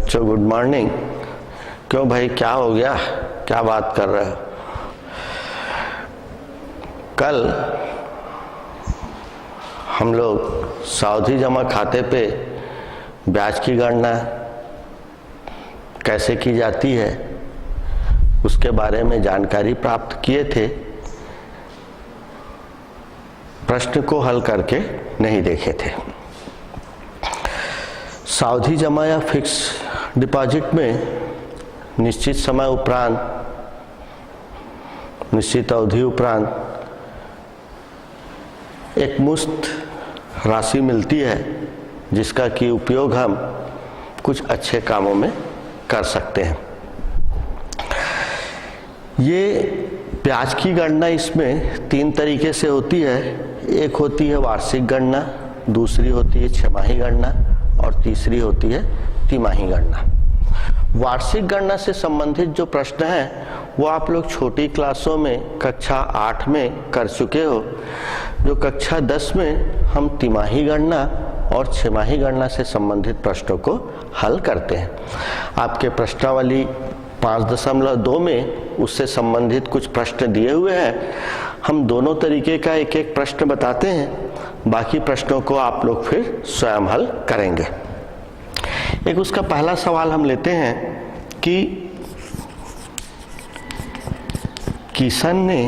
बच्चों good morning. क्यों भाई, क्या हो गया, क्या बात कर रहे हो? कल हम लोग सावधि जमा खाते पे ब्याज की गणना कैसे की जाती है उसके बारे में जानकारी प्राप्त किए थे। प्रश्न को हल करके नहीं देखे थे। सावधि जमा या फिक्स डिपॉजिट में निश्चित समय उपरांत, निश्चित अवधि उपरांत एक मुश्त राशि मिलती है जिसका कि उपयोग हम कुछ अच्छे कामों में कर सकते हैं। ये ब्याज की गणना इसमें 3 तरीके से होती है। एक होती है वार्षिक गणना, दूसरी होती है छमाही गणना और तीसरी होती है तिमाही गणना। वार्षिक गणना से संबंधित जो प्रश्न है वो आप लोग छोटी क्लासों में कक्षा 8 में कर चुके हो। जो कक्षा 10 में हम तिमाही गणना और छमाही गणना से संबंधित प्रश्नों को हल करते हैं। आपके प्रश्नावली 5.2 में उससे संबंधित कुछ प्रश्न दिए हुए हैं। हम दोनों तरीके का एक एक प्रश्न बताते हैं, बाकी प्रश्नों को आप लोग फिर स्वयं हल करेंगे। एक उसका पहला सवाल हम लेते हैं कि किशन ने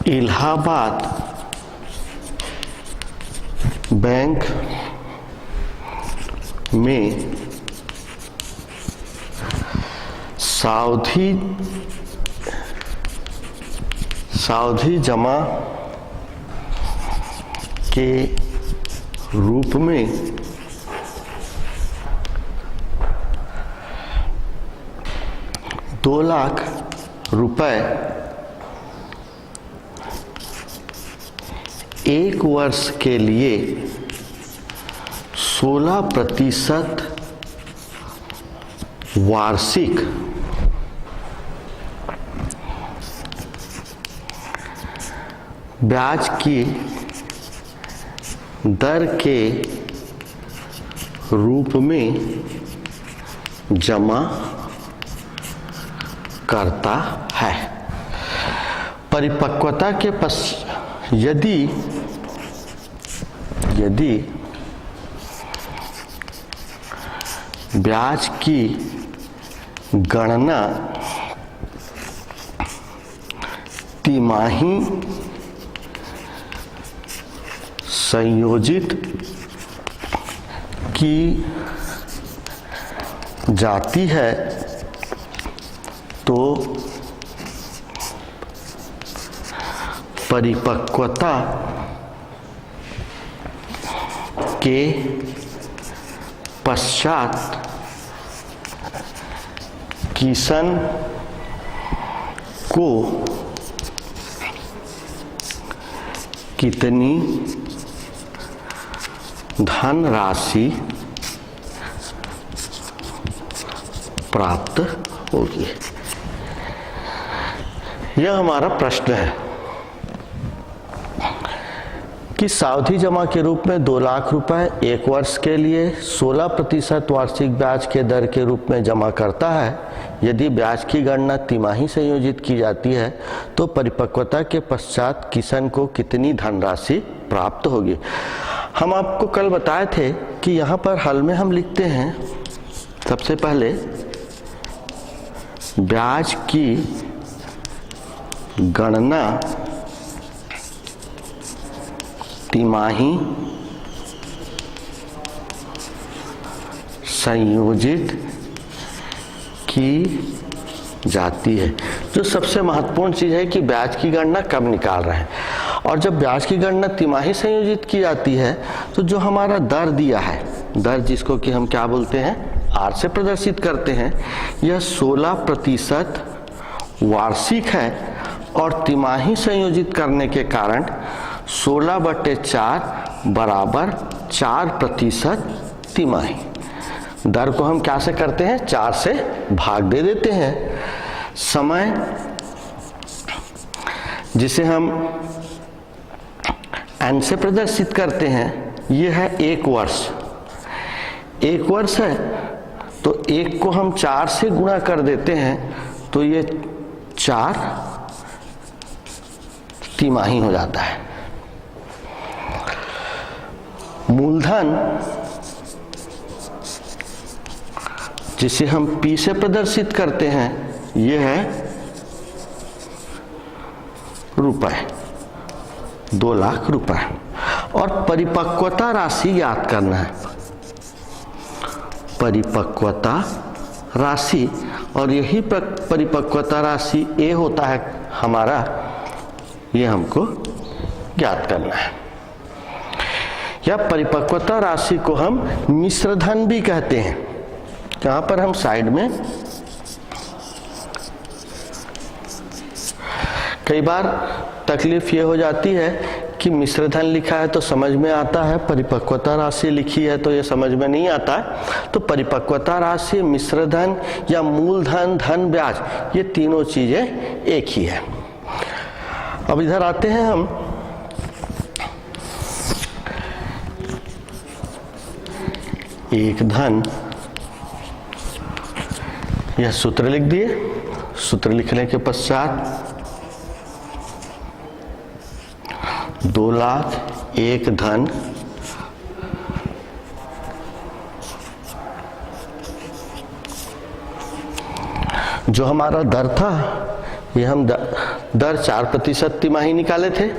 इलाहाबाद बैंक में सावधि जमा के रूप में ₹2,00,000 1 वर्ष के लिए 16% वार्षिक ब्याज की दर के रूप में जमा करता है। परिपक्वता के पश्चात यदि ब्याज की गणना तिमाही संयोजित की जाती है तो परिपक्वता के पश्चात किशन को कितनी धनराशि प्राप्त होगी, यह हमारा प्रश्न है कि सावधि जमा के रूप में ₹2,00,000 1 वर्ष के लिए 16% वार्षिक ब्याज के दर के रूप में जमा करता है। यदि ब्याज की गणना तिमाही संयोजित की जाती है तो परिपक्वता के पश्चात किशन को कितनी धनराशि प्राप्त होगी। हम आपको कल बताए थे कि यहाँ पर हल में हम लिखते हैं सबसे पहले ब्याज की गणना तिमाही संयोजित की जाती है। जो सबसे महत्वपूर्ण चीज है कि ब्याज की गणना कब निकाल रहे हैं। और जब ब्याज की गणना तिमाही संयोजित की जाती है तो जो हमारा दर दिया है, दर जिसको कि हम क्या बोलते हैं, R से प्रदर्शित करते हैं, यह 16% वार्षिक है और तिमाही संयोजित करने के कारण 16/4 बराबर 4% तिमाही। दर को हम क्या से करते हैं, 4 से भाग दे देते हैं। समय जिसे हम n से प्रदर्शित करते हैं, ये है 1 वर्ष। 1 वर्ष है तो 1 को हम 4 से गुणा कर देते हैं तो ये 4 तिमाही हो जाता है। मूलधन जिसे हम P से प्रदर्शित करते हैं, ये है रुपए, 2 लाख रुपए। और परिपक्वता राशि ज्ञात करना है, परिपक्वता राशि, और यही परिपक्वता राशि A होता है हमारा, ये हमको ज्ञात करना है। या परिपक्वता राशि को हम मिश्र धन भी कहते हैं। यहाँ पर हम साइड में, कई बार तकलीफ ये हो जाती है कि मिश्र धन लिखा है तो समझ में आता है, परिपक्वता राशि लिखी है तो ये समझ में नहीं आता है। तो परिपक्वता राशि, मिश्र धन या मूलधन, धन ब्याज, ये तीनों चीजें एक ही है। अब इधर आते हैं हम, एक धन, यह सूत्र लिख दिए। सूत्र लिखने के पश्चात 2 लाख 1 धन जो हमारा दर था, ये हम दर 4% तिमाही निकाले थे।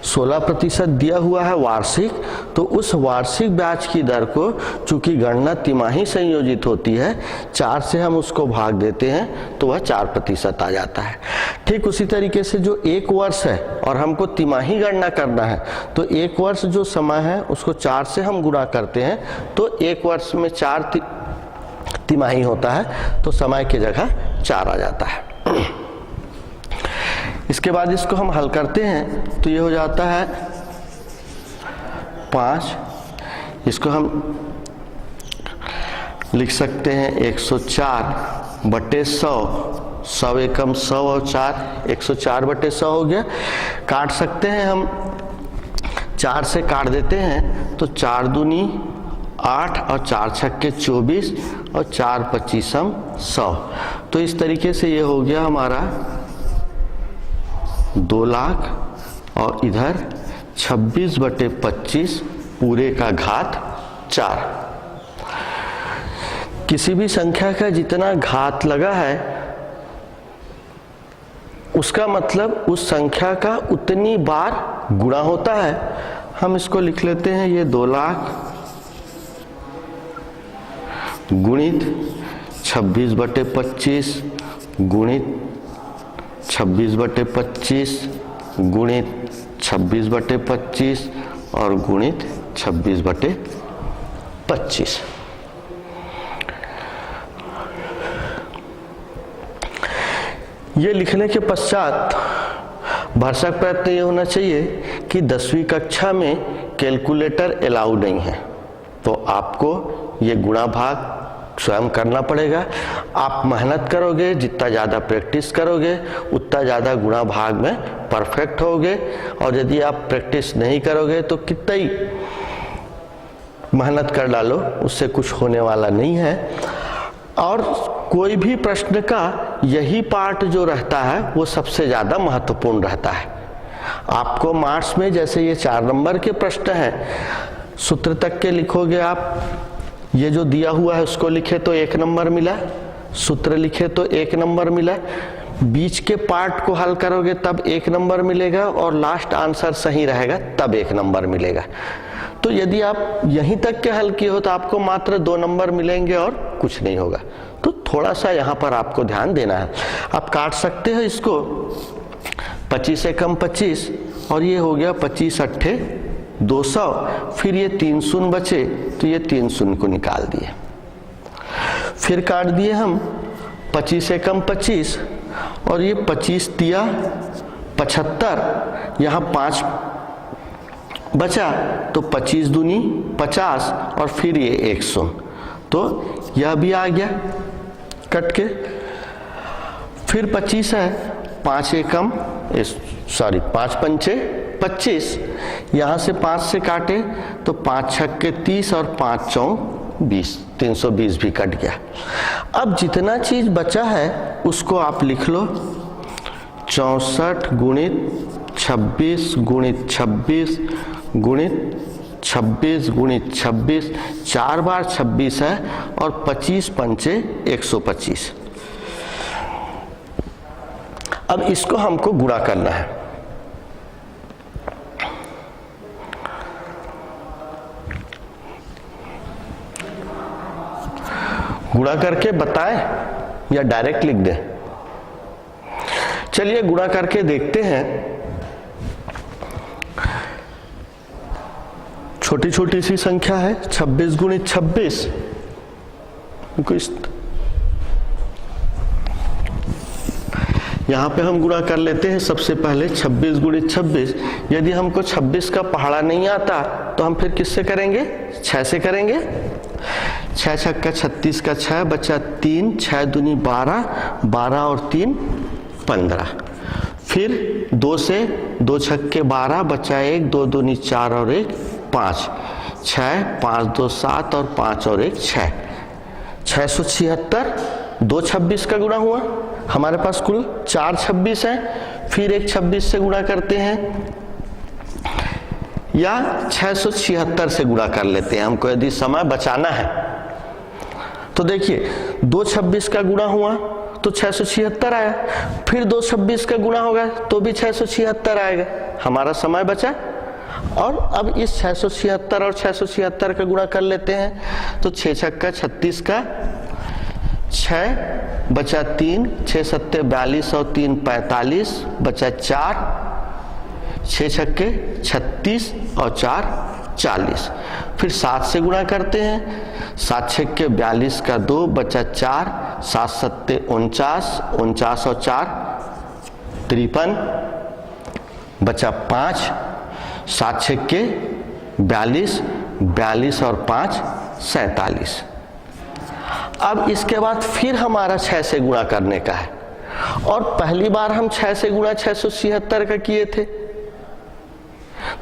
16% दिया हुआ है वार्षिक, तो उस वार्षिक ब्याज की दर को चूंकि गणना तिमाही संयोजित होती है, 4 से हम उसको भाग देते हैं तो वह 4% आ जाता है। ठीक उसी तरीके से जो 1 वर्ष है और हमको तिमाही गणना करना है, तो 1 वर्ष जो समय है उसको 4 से हम गुणा करते हैं तो 1 वर्ष में 4 तिमाही होता है, तो समय की जगह 4 आ जाता है। इसके बाद इसको हम हल करते हैं तो ये हो जाता है 5। इसको हम लिख सकते हैं 104/100, 100 एकम 100 और 4, 104/100 हो गया। काट सकते हैं हम, 4 से काट देते हैं तो 4 दूनी 8 और 4 छक्के 24 और 4 पच्चीसम 100। तो इस तरीके से ये हो गया हमारा 2 लाख और इधर 26/25 पूरे का घात 4। किसी भी संख्या का जितना घात लगा है उसका मतलब उस संख्या का उतनी बार गुणा होता है। हम इसको लिख लेते हैं, ये 2 लाख गुणित 26/25 गुणित 26/25 गुणित 26/25 और गुणित 26/25। ये लिखने के पश्चात भरसक प्रयत्न ये होना चाहिए कि 10वीं कक्षा में कैलकुलेटर अलाउ नहीं है, तो आपको ये गुणा भाग स्वयं करना पड़ेगा। आप मेहनत करोगे, जितना ज़्यादा प्रैक्टिस करोगे उतना ज़्यादा गुणा भाग में परफेक्ट होगे, और यदि आप प्रैक्टिस नहीं करोगे तो कितना ही मेहनत कर डालो, उससे कुछ होने वाला नहीं है। और कोई भी प्रश्न का यही पार्ट जो रहता है वो सबसे ज़्यादा महत्वपूर्ण रहता है। आपको मार्क्स में जैसे ये 4 नंबर के प्रश्न हैं, सूत्र तक के लिखोगे आप, ये जो दिया हुआ है उसको लिखे तो 1 नंबर मिला, सूत्र लिखे तो 1 नंबर मिला, बीच के पार्ट को हल करोगे तब 1 नंबर मिलेगा, और लास्ट आंसर सही रहेगा तब 1 नंबर मिलेगा। तो यदि आप यहीं तक के हल किए हो तो आपको मात्र 2 नंबर मिलेंगे और कुछ नहीं होगा। तो थोड़ा सा यहाँ पर आपको ध्यान देना है। आप काट सकते हो इसको, 25 एकम 25 और ये हो गया 25 अट्ठे 200, फिर ये 3 शून्य बचे तो ये 3 शून्य को निकाल दिए, फिर काट दिए हम 25 एकम 25 और ये 25 दिया 75, यहाँ 5 बचा तो 25 दूनी 50 और फिर ये 1 शून्य, तो यह भी आ गया कट के। फिर 25 है, 5 पंचे 25, यहाँ से 5 से काटे तो 5 छक्के 30 और 5 चौक 20, 320 भी कट गया। अब जितना चीज बचा है उसको आप लिख लो, 64 गुणित 26 गुणित 26 गुणित 26 गुणित 26, 4 बार 26 है और 25 पंचे 125। अब इसको हमको गुणा करना है। गुणा करके बताएं या डायरेक्ट लिख दें? चलिए गुणा करके देखते हैं। छोटी छोटी सी संख्या है, 26 गुणित 26, यहाँ पे हम गुणा कर लेते हैं। सबसे पहले 26 गुणित 26, यदि हमको 26 का पहाड़ा नहीं आता तो हम फिर किससे करेंगे? 6 से करेंगे। 6 छक्का 36 का 6 बचा 3, 6 दूनी 12, 12 और 3 15। फिर 2 से 2 छक्के 12 बचा 1, 2 दूनी 4 और 1 5, 6, 5 2 7 और 5 और 1 6, 676। 2 26 का गुणा हुआ, हमारे पास कुल 4 26 है। फिर एक 26 से गुणा करते हैं या 676 से गुणा कर लेते हैं, हमको यदि समय बचाना है। तो देखिए 2 26 का गुणा हुआ तो 676 आया, फिर 2 26 का गुणा होगा तो भी 676 आएगा, हमारा समय बचा। और अब इस 676 और 676 का गुणा कर लेते हैं तो 6 छक्का 36 का 6 बचा 3, 6 सत्ते 42 और 3 45 बचा 4, 6 छक्के 36 और 4 40। फिर 7 से गुणा करते हैं, 7 छक्के 42 का 2 बचा 4, 7 सत्ते 49, 49 और 4 53 बचा 5, 7 छक्के 42, 42 और 5 47। अब इसके बाद फिर हमारा 6 से गुणा करने का है, और पहली बार हम 6 से गुणा 676 का किए थे,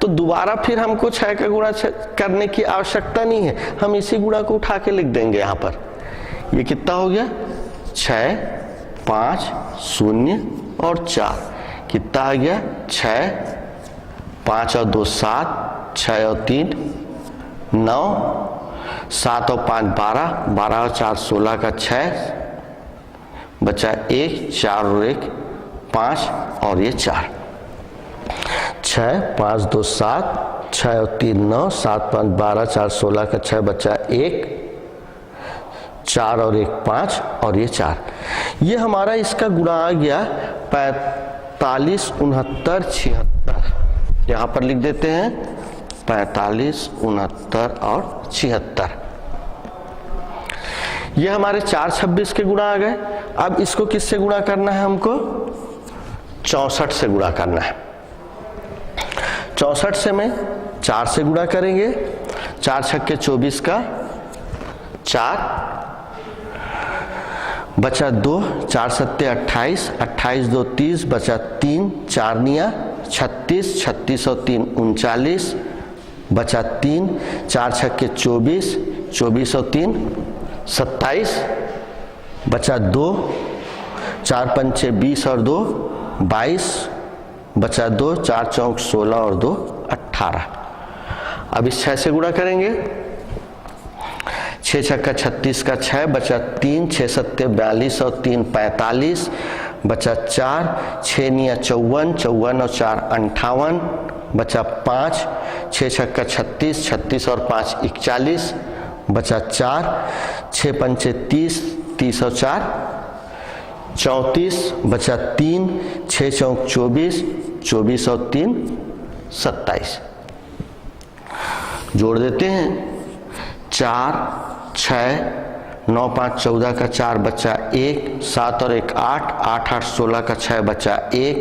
तो दोबारा फिर हमको 6 का गुणा करने की आवश्यकता नहीं है, हम इसी गुणा को उठा के लिख देंगे। यहाँ पर ये कितना हो गया? 6 5 0 और 4 कितना आ गया? 6 5 और 2 7, 6 और 3 9, 7 और 5 12, 12 और 4 16 का 6 बचा 1, 4 और 1 5 और ये 4, 6 5 2 7, 6 और 3 9, 7 5 12, 4 16 का 6 बचा 1, 4 और 1 5 और ये 4। ये हमारा इसका गुणा आ गया 45 69 76। यहाँ पर लिख देते हैं 45 69 और 76। ये हमारे 4 26 के गुणा आ गए। अब इसको किससे गुणा करना है? हमको 64 से गुणा करना है। 64 से में 4 से गुणा करेंगे, 4 छक्के 24 का 4 बचा 2, 4 सत्ते 28, 28 2 30 बचा 3, 4 निया 36, 36 और 3 39 बचा 3, 4 छक्के 24, 24 और 3 27 बचा 2, 4 पंचे 20 और 2 22 बचा 2, 4 चौक 16 और 2 18। अब इस 6 से गुणा करेंगे, 6 छक्का 36 का 6 बचा 3, 6 सत्ते 42 और 3 45 बचा 4, 6 निया 54, 54 और 4 58 बचा 5, 6 छक्का 36, 36 और 5 41 बचा 4, 6 पंचे 30, 30 और 4 34 बचा 3, 6 चौक 24, 24 और 3 27। जोड़ देते हैं 4 6 9 5 14 का 4 बचा 1, 7 और 1 8, 8 8 16 का 6 बचा 1,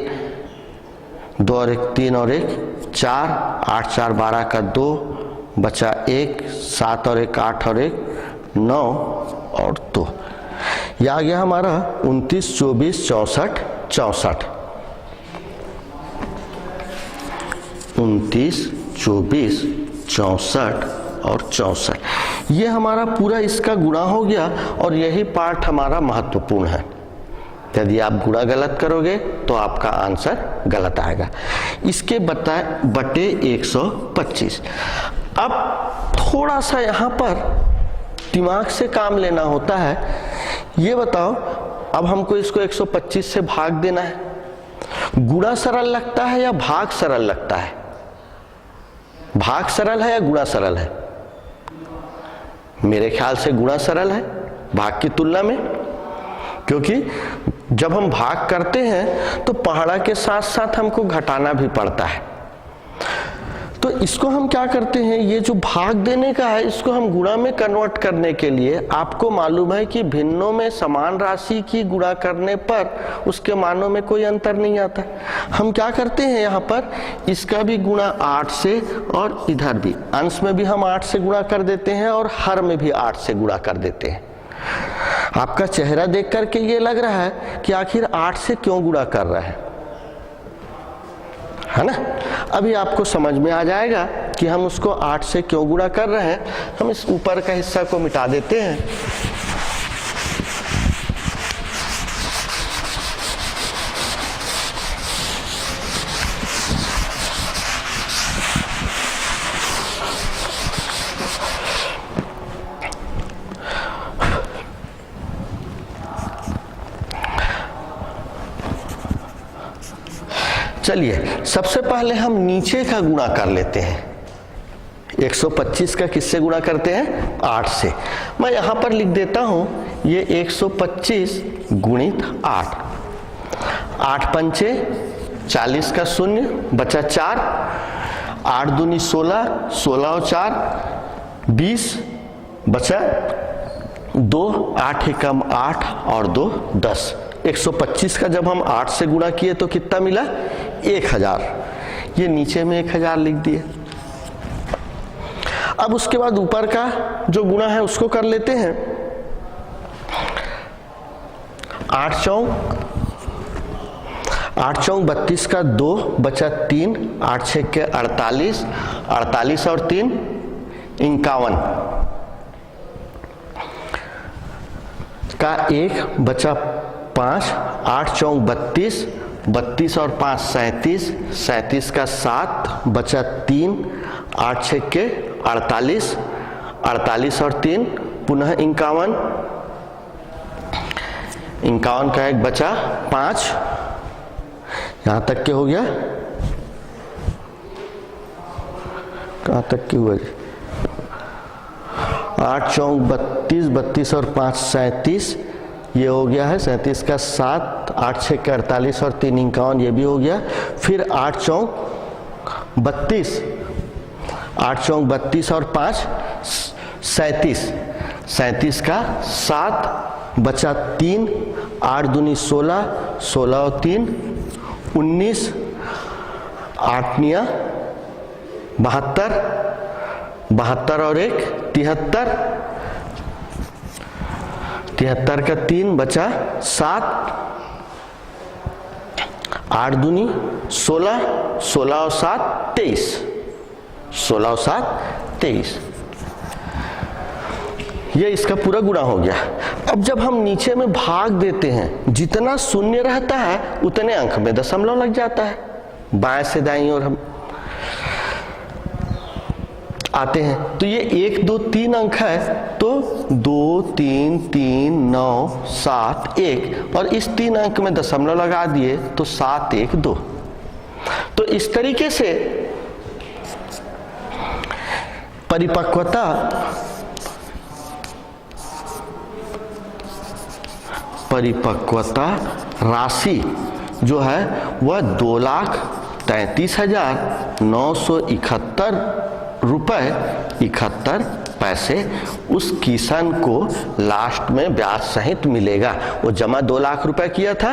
2 और 1 3 और 1 4, 8 4 12 का 2 बचा 1, 7 और 1 8 और 1 9 और 2। यह आ गया हमारा 29 24 64 64। 29, 24, 64 और 64। ये हमारा पूरा इसका गुणा हो गया और यही पार्ट हमारा महत्वपूर्ण है। यदि आप गुणा गलत करोगे तो आपका आंसर गलत आएगा। इसके बटे 125। अब थोड़ा सा यहाँ पर दिमाग से काम लेना होता है। ये बताओ, अब हमको इसको 125 से भाग देना है। गुणा सरल लगता है या भाग सरल लगता है? भाग सरल है या गुणा सरल है? मेरे ख्याल से गुणा सरल है भाग की तुलना में, क्योंकि जब हम भाग करते हैं तो पहाड़ा के साथ साथ हमको घटाना भी पड़ता है। तो इसको हम क्या करते हैं, ये जो भाग देने का है इसको हम गुणा में कन्वर्ट करने के लिए, आपको मालूम है कि भिन्नों में समान राशि की गुणा करने पर उसके मानों में कोई अंतर नहीं आता। हम क्या करते हैं, यहाँ पर इसका भी गुणा 8 से और इधर भी अंश में भी हम 8 से गुणा कर देते हैं और हर में भी 8 से गुणा कर देते हैं। आपका चेहरा देख करके ये लग रहा है कि आखिर 8 से क्यों गुणा कर रहा है ना? अभी आपको समझ में आ जाएगा कि हम उसको 8 से क्यों गुणा कर रहे हैं। हम इस ऊपर का हिस्सा को मिटा देते हैं। चलिए, सबसे पहले हम नीचे का गुणा कर लेते हैं। 125 का किससे गुणा करते हैं? 8 से। मैं यहां पर लिख देता हूं, ये 125 गुणित 8। 8 पंचे 40 का 0 बचा 4, 8 दूनी 16, 16 और 4 20 बचा 2, 8 एकम 8 और 2 10। 125 का जब हम 8 से गुणा किए तो कितना मिला? 1000। ये नीचे में 1000 लिख दिए। अब उसके बाद ऊपर का जो गुणा है उसको कर लेते हैं। 8 चौक 32 का 2 बचा 3, 8 6 के 48, 48 और 3 51 का 1 बचा 5, 8 चौक 32, 32 और 5 37, 37 का 7 बचा 3, 8 6 के 48, 48 और 3 पुनः 51, 51 का 1 बचा 5। यहां तक के हो गया? कहां तक के हुआ? 8 चौक 32, 32 और 5 37, ये हो गया है। 37 का 7, 8 6 के 48 और 3 51, ये भी हो गया। फिर 8 चौक 32, 8 चौक 32 और 5 37, 37 का 7 बचा 3, 8 दूनी 16, 16 और 3 19, 8 निया 72, 72 और 1 73, 73 का 3 बचा 7, 8 दूनी 16, 16 और 7 23, 16 और 7 23। ये इसका पूरा गुणा हो गया। अब जब हम नीचे में भाग देते हैं, जितना शून्य रहता है उतने अंक में दशमलव लग जाता है। बाएं से दाईं ओर हम आते हैं तो ये 1 2 3 अंक है, तो 2 3 3 9 7 1 और इस 3 अंक में दशमलव लगा दिए तो 7 1 2। तो इस तरीके से परिपक्वता राशि जो है वह 2,33,971 रुपए 71 पैसे उस किसान को लास्ट में ब्याज सहित मिलेगा। वो जमा 2 लाख रुपए किया था,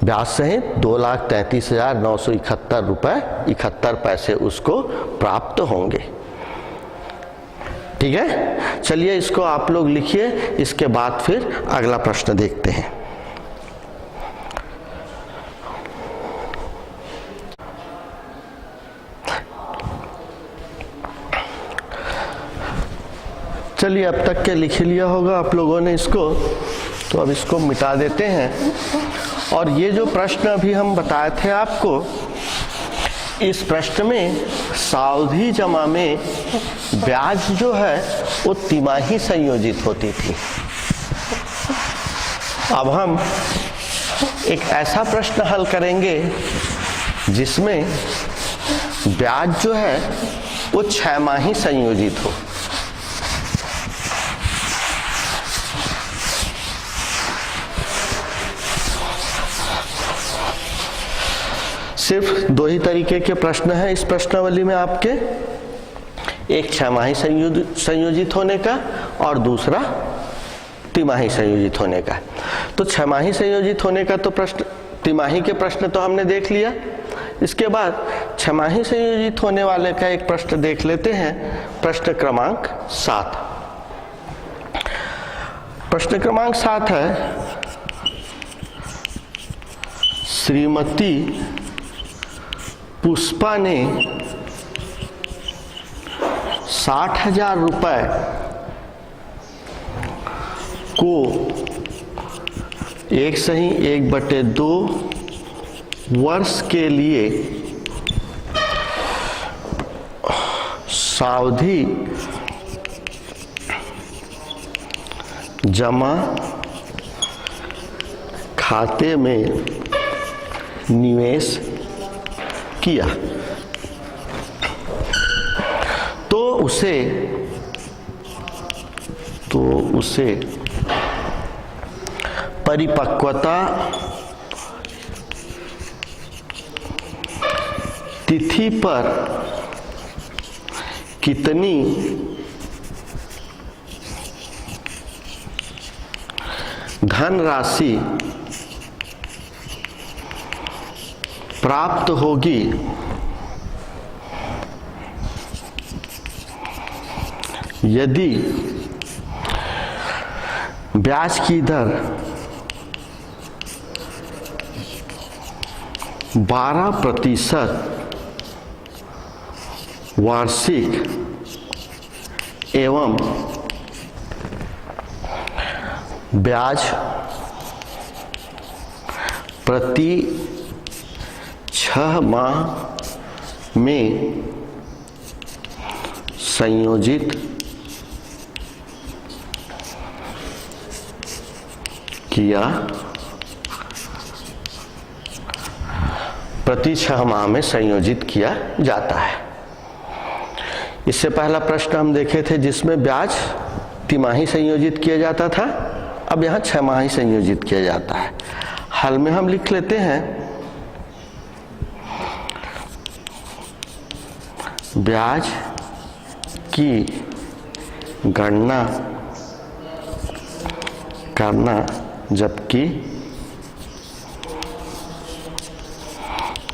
ब्याज सहित 2,33,971 रुपए 71 पैसे उसको प्राप्त होंगे। ठीक है, चलिए इसको आप लोग लिखिए, इसके बाद फिर अगला प्रश्न देखते हैं। चलिए, अब तक के लिख लिया होगा आप लोगों ने इसको, तो अब इसको मिटा देते हैं। और ये जो प्रश्न अभी हम बताए थे आपको, इस प्रश्न में सावधि जमा में ब्याज जो है वो तिमाही संयोजित होती थी। अब हम एक ऐसा प्रश्न हल करेंगे जिसमें ब्याज जो है वो 6 माही संयोजित हो। सिर्फ 2 ही तरीके के प्रश्न हैं इस प्रश्नावली में आपके, एक 6 माही संयोजित होने का और दूसरा तिमाही संयोजित होने का। तो 6 माही संयोजित होने का तो प्रश्न, तिमाही के प्रश्न तो हमने देख लिया। इसके बाद 6 माही संयोजित होने वाले का एक प्रश्न देख लेते हैं, प्रश्न क्रमांक 7। प्रश्न क्रमांक 7 है, श्रीमती पुष्पा ने 60,000 रुपए को 1/2 वर्ष के लिए सावधि जमा खाते में निवेश किया, तो उसे परिपक्वता तिथि पर कितनी धनराशि प्राप्त होगी यदि ब्याज की दर 12% वार्षिक एवं ब्याज प्रति 6 माह में संयोजित किया, प्रति 6 माह में संयोजित किया जाता है। इससे पहला प्रश्न हम देखे थे जिसमें ब्याज तिमाही संयोजित किया जाता था, अब यहाँ 6 माही संयोजित किया जाता है। हल में हम लिख लेते हैं, ब्याज की गणना करना जबकि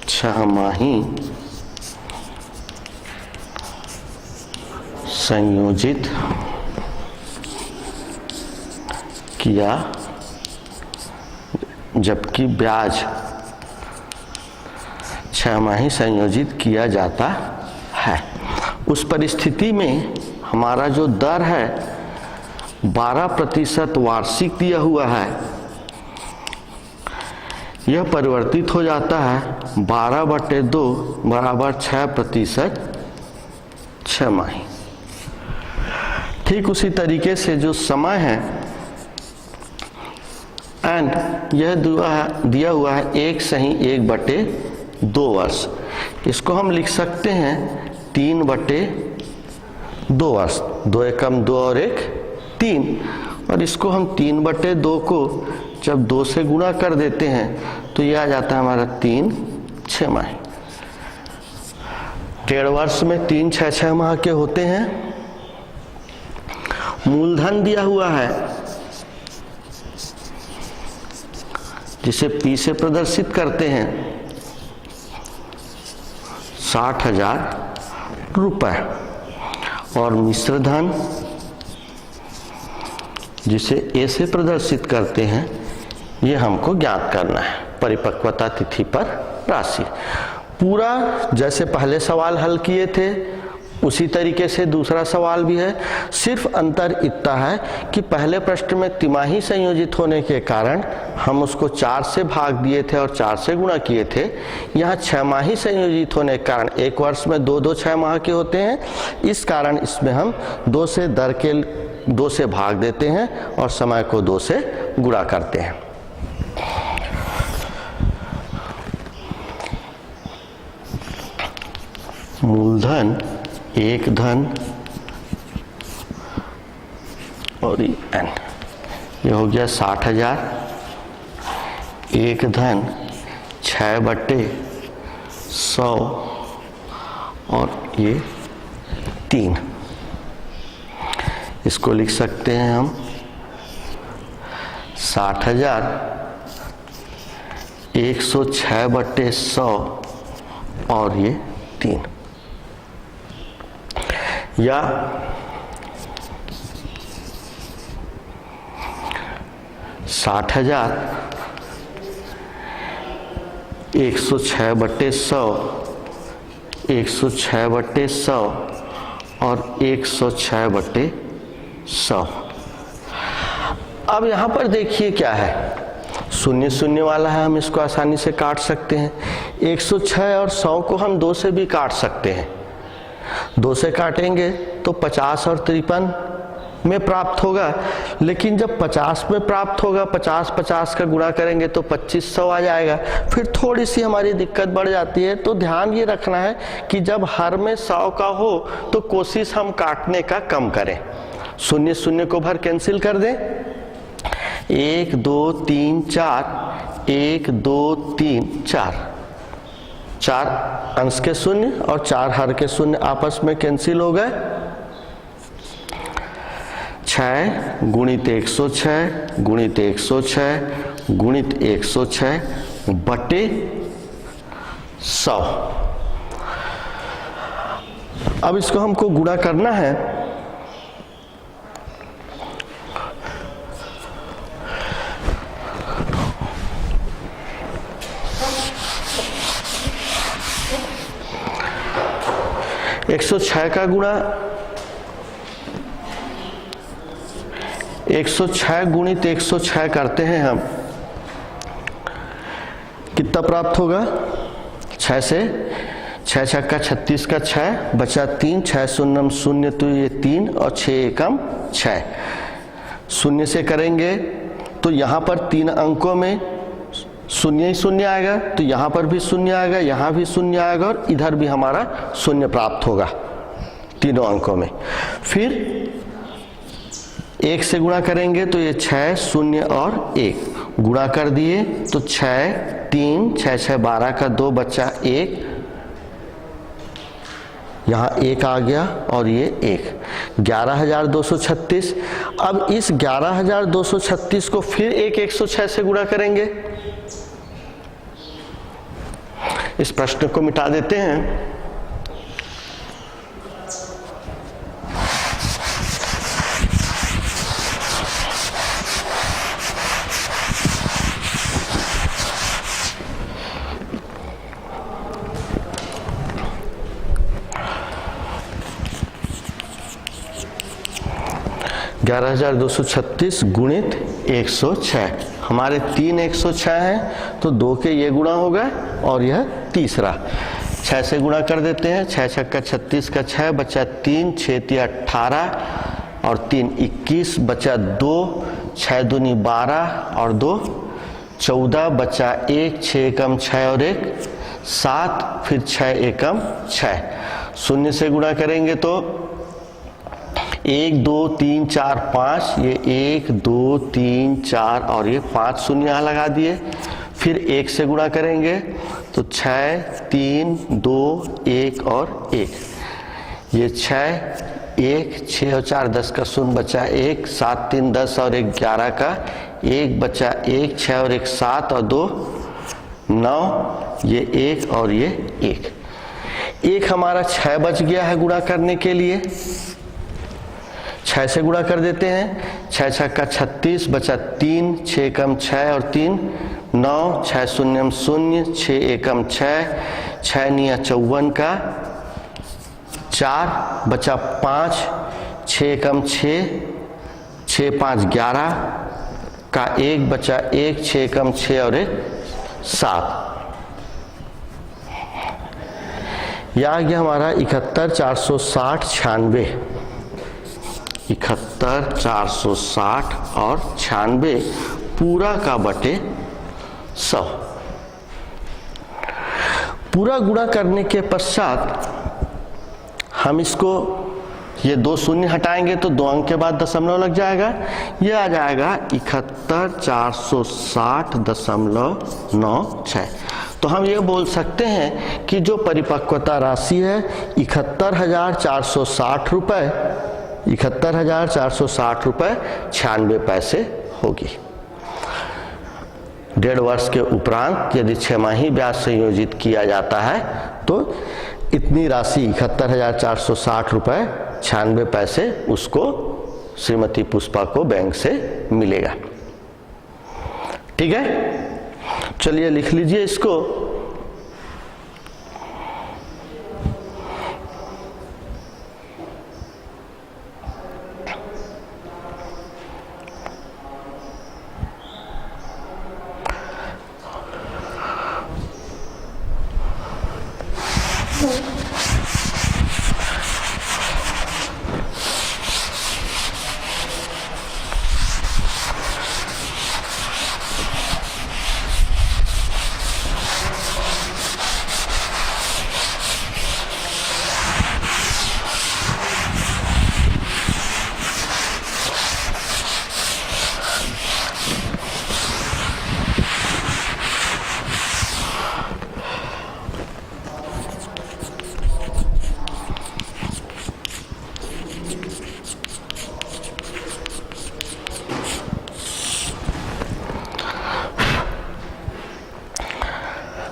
6 माही संयोजित किया, जबकि ब्याज 6 माही संयोजित किया जाता है। उस परिस्थिति में हमारा जो दर है 12% वार्षिक दिया हुआ है, यह परिवर्तित हो जाता है 12/2 बराबर 6% 6 माही। ठीक उसी तरीके से जो समय है एंड यह दिया हुआ है 1/1/2 वर्ष, इसको हम लिख सकते हैं 3/2 वर्ष, 2 एकम 2 और 1 3, और इसको हम 3/2 को जब 2 से गुणा कर देते हैं तो यह आ जाता है हमारा 3 6 माह। 1.5 वर्ष में 3 6 माह के होते हैं। मूलधन दिया हुआ है जिसे P से प्रदर्शित करते हैं 60,000 रुपए, और मिश्र धन जिसे A से प्रदर्शित करते हैं, ये हमको ज्ञात करना है परिपक्वता तिथि पर राशि। पूरा जैसे पहले सवाल हल किए थे उसी तरीके से दूसरा सवाल भी है, सिर्फ अंतर इतना है कि पहले प्रश्न में तिमाही संयोजित होने के कारण हम उसको 4 से भाग दिए थे और 4 से गुणा किए थे। यहाँ 6 माही संयोजित होने के कारण एक वर्ष में 2 6 माह के होते हैं, इस कारण इसमें हम 2 से दर के 2 से भाग देते हैं और समय को 2 से गुणा करते हैं। मूलधन, एक धन और n, ये हो गया 60,000। एक धन 6/100 और ये 3, इसको लिख सकते हैं हम 60,000 106/100 और ये 3, या 60,000 106/100 106/100 और 106/100। अब यहां पर देखिए क्या है, 0 0 वाला है, हम इसको आसानी से काट सकते हैं। 106 और 100 को हम 2 से भी काट सकते हैं। 2 से काटेंगे तो 50 और 53 में प्राप्त होगा, लेकिन जब 50 में प्राप्त होगा 50 का गुणा करेंगे तो 2500 आ जाएगा। फिर थोड़ी सी हमारी दिक्कत बढ़ जाती है। तो ध्यान ये रखना है कि जब हर में 100 का हो तो कोशिश हम काटने का कम करें। 0 0 को भर कैंसिल कर दें, 1 2 3 4, 1 2 3 4, 4 अंश के 0 और 4 हर के 0 आपस में कैंसिल हो गए। 6 गुणित 106 गुणित 106 गुणित 106 बटे 100। अब इसको हमको गुणा करना है। एक 106 का गुणा 106 गुणित 106 करते हैं हम, कितना प्राप्त होगा? 6 से 6 छक्का 36 का 6 बचा 3, 6 शून्यम 0 तो ये 3 और 6 एकम 6। 0 से करेंगे तो यहाँ पर 3 अंकों में 0 ही 0 आएगा, तो यहाँ पर भी 0 आएगा, यहाँ भी 0 आएगा और इधर भी हमारा 0 प्राप्त होगा तीनों अंकों में। फिर 1 से गुणा करेंगे तो ये 6 0 और 1 गुणा कर दिए तो 6 3 6 6 12 का 2 बचा 1, यहाँ 1 आ गया और ये 1, 11,236। अब इस 11,236 को फिर 106 से गुणा करेंगे। इस प्रश्न को मिटा देते हैं। ग्यारह 11,236 गुणित 106, हमारे 3 106 हैं तो 2 के ये गुणा होगा और यह तीसरा 6 से गुणा कर देते हैं। 6 छक्का 36 का 6 बचा 3, 6 3 18 और 3 21 बचा 2, 6 दूनी 12 और 2 14 बचा 1, 6 एकम 6 और 1 7, फिर 6 एकम 6। 0 से गुणा करेंगे तो 1 2 3 4 5, ये 1 2 3 4 और ये 5 0 यहाँ लगा दिए। फिर 1 से गुणा करेंगे तो 6 3 2 1 और 1, ये 6 1 6 और 4 10 का 0 बचा 1, 7 3 10 और 1 11 का 1 बचा 1, 6 और 1 7 और 2 9, ये 1 और ये 1 हमारा 6 बच गया है गुणा करने के लिए। 6 से गुणा कर देते हैं। 6 छक्का 36 बचा 3, 6 एकम 6 और 3 9, 6 शून्यम 0, 6 एकम 6, 6 निया 54 का 4 बचा 5, 6 कम 6, 6 5 11 का 1 बचा 1, 6 कम 6 और 1 7। यह आ गया हमारा 71 460 96। 71 460 और 96 पूरा का बटे 100। पूरा गुणा करने के पश्चात हम इसको ये 2 शून्य हटाएंगे तो 2 अंक के बाद दशमलव लग जाएगा। ये आ जाएगा 71 460.96। तो हम ये बोल सकते हैं कि जो परिपक्वता राशि है 71,460 रुपये, 71,460 रुपये 96 पैसे होगी। 1.5 वर्ष के उपरांत यदि 6 माही ब्याज संयोजित किया जाता है तो इतनी राशि 71,460 रुपये 96 पैसे उसको श्रीमती पुष्पा को बैंक से मिलेगा। ठीक है, चलिए लिख लीजिए इसको।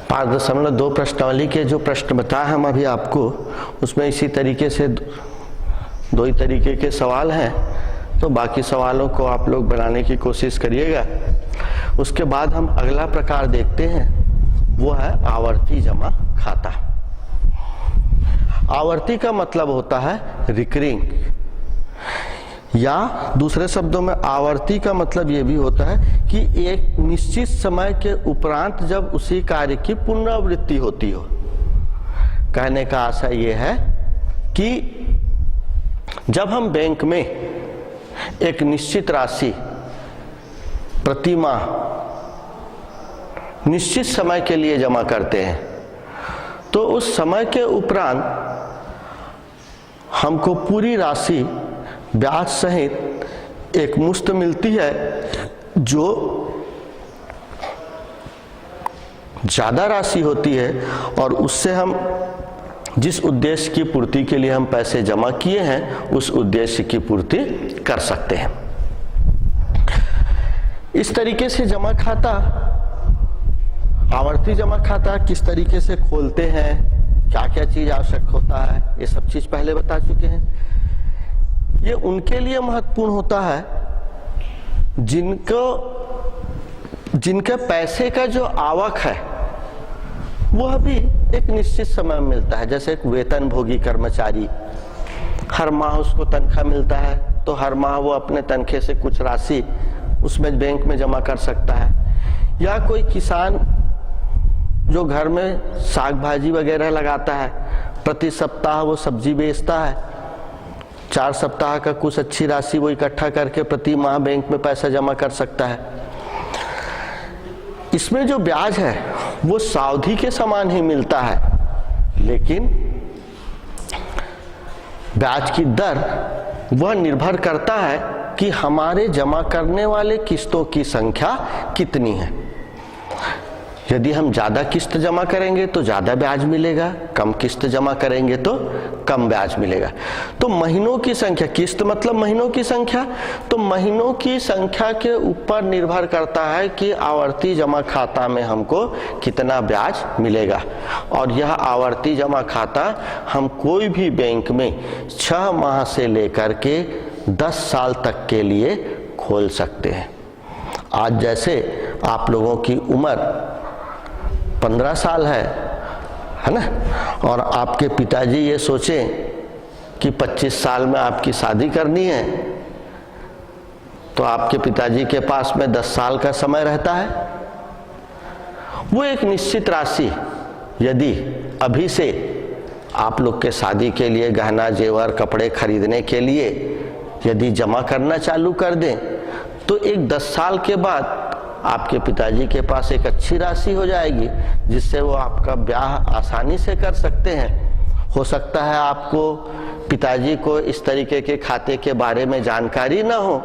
पाँच 5.2 प्रश्नावली के जो प्रश्न बताए हम अभी आपको, उसमें इसी तरीके से 2 ही तरीके के सवाल हैं। तो बाकी सवालों को आप लोग बनाने की कोशिश करिएगा। उसके बाद हम अगला प्रकार देखते हैं, वो है आवर्ती जमा खाता। आवर्ती का मतलब होता है रिकरिंग, या दूसरे शब्दों में आवर्ती का मतलब ये भी होता है कि एक निश्चित समय के उपरांत जब उसी कार्य की पुनरावृत्ति होती हो। कहने का आशय ये है कि जब हम बैंक में एक निश्चित राशि प्रति माह निश्चित समय के लिए जमा करते हैं तो उस समय के उपरांत हमको पूरी राशि ब्याज सहित एक मुश्त मिलती है, जो ज्यादा राशि होती है और उससे हम जिस उद्देश्य की पूर्ति के लिए हम पैसे जमा किए हैं उस उद्देश्य की पूर्ति कर सकते हैं। इस तरीके से जमा खाता, आवर्ती जमा खाता किस तरीके से खोलते हैं, क्या क्या चीज आवश्यक होता है, ये सब चीज पहले बता चुके हैं। ये उनके लिए महत्वपूर्ण होता है जिनके पैसे का जो आवक है वह भी एक निश्चित समय में मिलता है। जैसे एक वेतन भोगी कर्मचारी, हर माह उसको तनख्वाह मिलता है तो हर माह वो अपने तनखे से कुछ राशि उसमें बैंक में जमा कर सकता है। या कोई किसान जो घर में साग भाजी वगैरह लगाता है, प्रति सप्ताह वो सब्जी बेचता है, 4 सप्ताह का कुछ अच्छी राशि वो इकट्ठा करके प्रति माह बैंक में पैसा जमा कर सकता है। इसमें जो ब्याज है वो सावधि के समान ही मिलता है, लेकिन ब्याज की दर वह निर्भर करता है कि हमारे जमा करने वाले किस्तों की संख्या कितनी है। यदि हम ज्यादा किस्त जमा करेंगे तो ज्यादा ब्याज मिलेगा, कम किस्त जमा करेंगे तो कम ब्याज मिलेगा। तो महीनों की संख्या, किस्त मतलब महीनों की संख्या, तो महीनों की संख्या के ऊपर निर्भर करता है कि आवर्ती जमा खाता में हमको कितना ब्याज मिलेगा। और यह आवर्ती जमा खाता हम कोई भी बैंक में 6 माह से लेकर के 10 साल तक के लिए खोल सकते हैं। आज जैसे आप लोगों की उम्र 15 साल है ना, और आपके पिताजी ये सोचें कि 25 साल में आपकी शादी करनी है, तो आपके पिताजी के पास में 10 साल का समय रहता है। वो एक निश्चित राशि यदि अभी से आप लोग के शादी के लिए गहना जेवर कपड़े खरीदने के लिए यदि जमा करना चालू कर दें, तो एक 10 साल के बाद आपके पिताजी के पास एक अच्छी राशि हो जाएगी, जिससे वो आपका ब्याह आसानी से कर सकते हैं। हो सकता है आपको पिताजी को इस तरीके के खाते के बारे में जानकारी ना हो,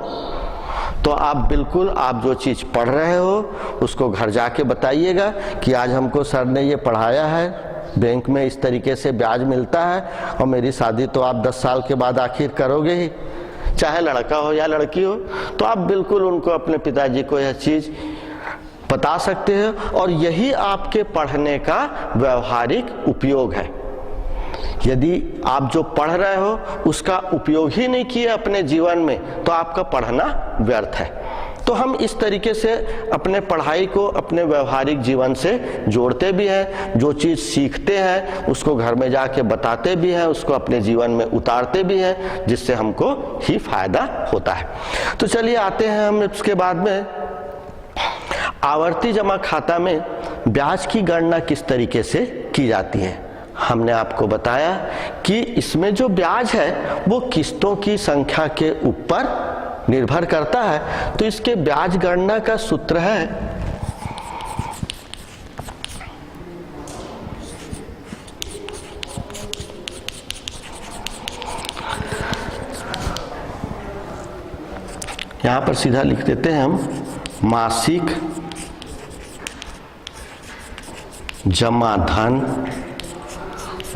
तो आप बिल्कुल आप जो चीज़ पढ़ रहे हो उसको घर जाके बताइएगा कि आज हमको सर ने ये पढ़ाया है, बैंक में इस तरीके से ब्याज मिलता है, और मेरी शादी तो आप 10 साल के बाद आखिर करोगे ही, चाहे लड़का हो या लड़की हो। तो आप बिल्कुल उनको, अपने पिताजी को यह चीज़ बता सकते हो, और यही आपके पढ़ने का व्यवहारिक उपयोग है। यदि आप जो पढ़ रहे हो उसका उपयोग ही नहीं किए अपने जीवन में, तो आपका पढ़ना व्यर्थ है। तो हम इस तरीके से अपने पढ़ाई को अपने व्यवहारिक जीवन से जोड़ते भी हैं, जो चीज़ सीखते हैं उसको घर में जाके बताते भी हैं, उसको अपने जीवन में उतारते भी हैं, जिससे हमको ही फायदा होता है। तो चलिए आते हैं हम इसके बाद में आवर्ती जमा खाता में ब्याज की गणना किस तरीके से की जाती है। हमने आपको बताया कि इसमें जो ब्याज है वो किस्तों की संख्या के ऊपर निर्भर करता है। तो इसके ब्याज गणना का सूत्र है यहां पर सीधा लिख देते हैं हम, मासिक जमा धन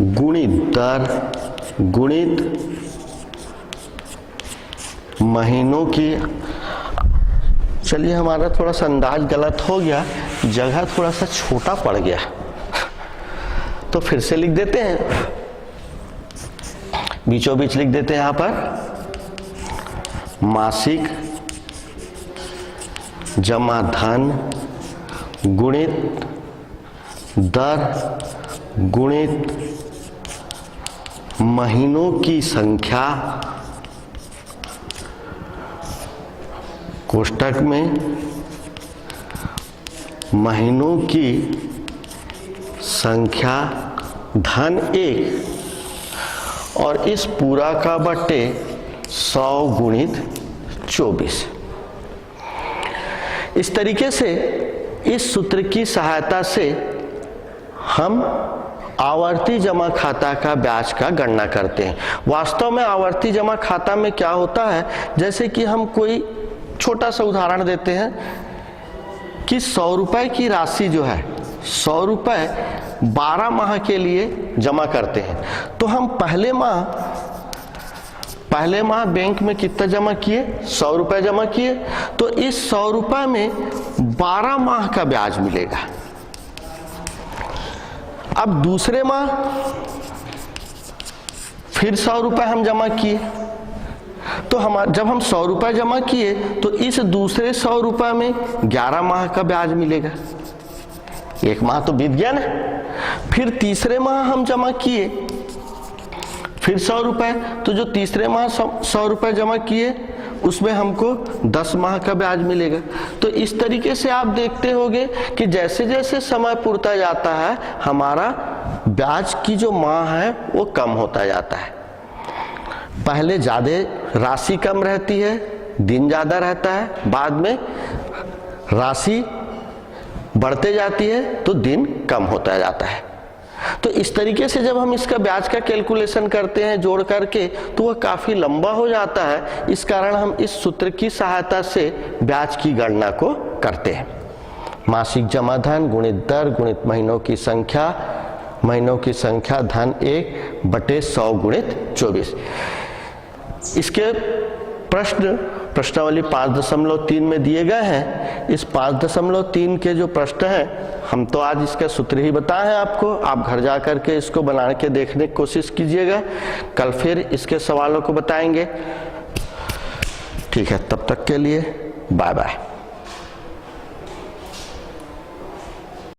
गुणित दर गुणित महीनों की। चलिए हमारा थोड़ा सा अंदाज गलत हो गया, जगह थोड़ा सा छोटा पड़ गया, तो फिर से लिख देते हैं, बीचों बीच लिख देते हैं यहां पर, मासिक जमा धन गुणित दर गुणित महीनों की संख्या, कोष्ठक में महीनों की संख्या धन 1 और इस पूरा का बट्टे 100 गुणित 24। इस तरीके से इस सूत्र की सहायता से हम आवर्ती जमा खाता का ब्याज का गणना करते हैं। वास्तव में आवर्ती जमा खाता में क्या होता है, जैसे कि हम कोई छोटा सा उदाहरण देते हैं कि 100 रुपए की राशि जो है, 100 रुपए 12 माह के लिए जमा करते हैं। तो हम पहले माह बैंक में कितना जमा किए, 100 रुपए जमा किए, तो इस 100 रुपए में 12 माह का ब्याज मिलेगा। अब दूसरे माह फिर 100 रुपए हम जमा किए, तो जब हम 100 रुपए जमा किए तो इस दूसरे 100 रुपए में 11 माह का ब्याज मिलेगा। एक माह तो बीत गया ना। फिर तीसरे माह हम जमा किए फिर 100 रुपए, तो जो तीसरे माह 100 रुपए जमा किए उसमें हमको 10 माह का ब्याज मिलेगा। तो इस तरीके से आप देखते होंगे कि जैसे जैसे समय पूरता जाता है हमारा ब्याज की जो माह है वो कम होता जाता है। पहले ज़्यादा राशि कम रहती है, दिन ज़्यादा रहता है, बाद में राशि बढ़ते जाती है तो दिन कम होता जाता है। तो इस तरीके से जब हम इसका ब्याज का कैलकुलेशन करते हैं जोड़ करके, तो वह काफ़ी लंबा हो जाता है। इस कारण हम इस सूत्र की सहायता से ब्याज की गणना को करते हैं। मासिक जमा धन गुणित दर गुणित महीनों की संख्या धन 1 बटे 100 गुणित 24। इसके प्रश्नावली 5.3 में दिए गए हैं। इस 5.3 के जो प्रश्न हैं, हम तो आज इसका सूत्र ही बताए हैं आपको, आप घर जा कर के इसको बना के देखने की कोशिश कीजिएगा। कल फिर इसके सवालों को बताएंगे। ठीक है, तब तक के लिए बाय बाय।